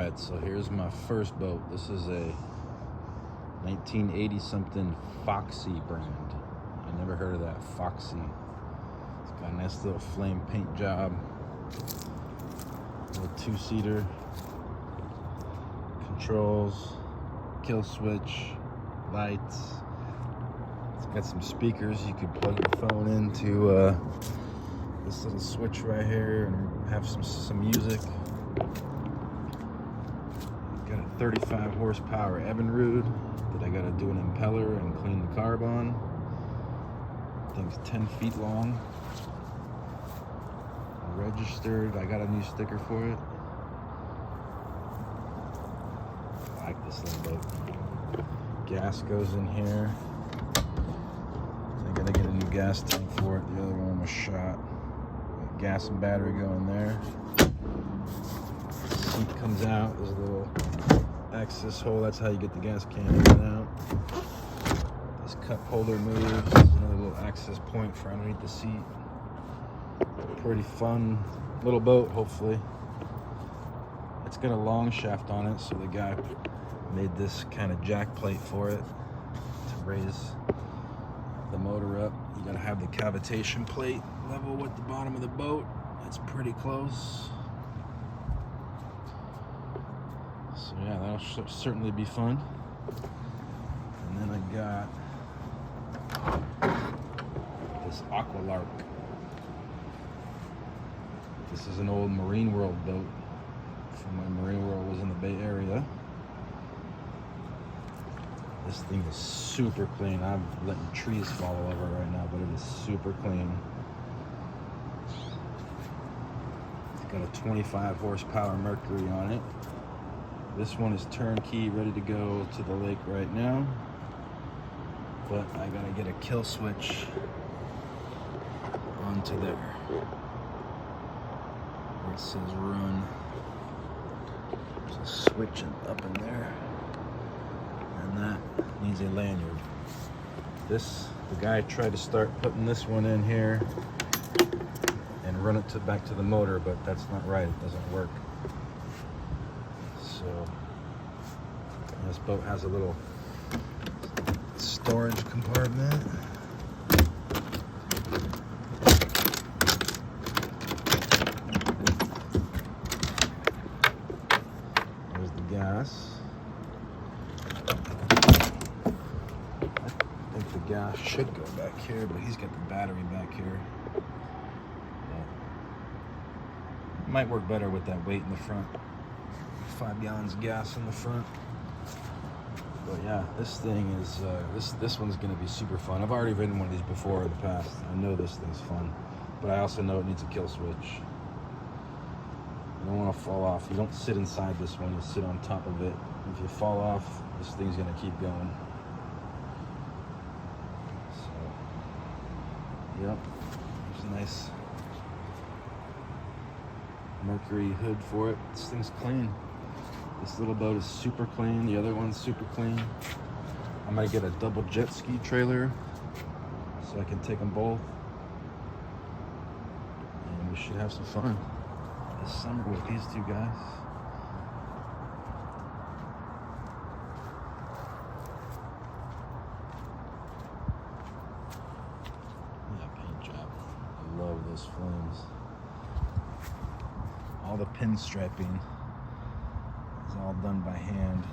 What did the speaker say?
Alright, so here's my first boat. This is a 1980 something Foxy brand. I never heard of that, Foxy. It's got a nice little flame paint job. Little two-seater. Controls, kill switch, lights. It's got some speakers. You could plug your phone into this little switch right here and have some music. Got a 35 horsepower Evinrude that I gotta do an impeller and clean the carb on. Thing's 10 feet long. Registered. I got a new sticker for it. I like this little boat. Gas goes in here. I gotta get a new gas tank for it. The other one was shot. Gas and battery go in there. Seat comes out. There's a little access hole. That's how you get the gas can in and out. This cup holder moves. There's another little access point for underneath the seat. Pretty fun little boat, hopefully. It's got a long shaft on it, so the guy made this kind of jack plate for it to raise the motor up. You gotta have the cavitation plate level with the bottom of the boat. It's pretty close. So yeah, that'll certainly be fun. And then I got this Aqualark. This is an old Marine World boat from when Marine World was in the Bay Area. This thing is super clean. I'm letting trees fall over right now, but it is super clean. It's got a 25 horsepower Mercury on it. This one is turnkey, ready to go to the lake right now. But I gotta get a kill switch onto there. Where it says run. There's a switch up in there. And that needs a lanyard. The guy tried to start putting this one in here and run it back to the motor, but that's not right. It doesn't work. So this boat has a little storage compartment. There's the gas. I think the gas should go back here, but he's got the battery back here. It might work better with that weight in the front. 5 gallons of gas in the front. But yeah, this thing is this one's gonna be super fun. I've already ridden one of these before in the past. I know this thing's fun, but I also know it needs a kill switch. You don't want to fall off. You don't sit inside this one, you sit on top of it. If you fall off, this thing's gonna keep going. So yep, there's a nice Mercury hood for it. This thing's clean. This little boat is super clean. The other one's super clean. I might get a double jet ski trailer so I can take them both. And we should have some fun this summer with these two guys. Yeah, paint job. I love those flames. All the pinstriping is all done by hand.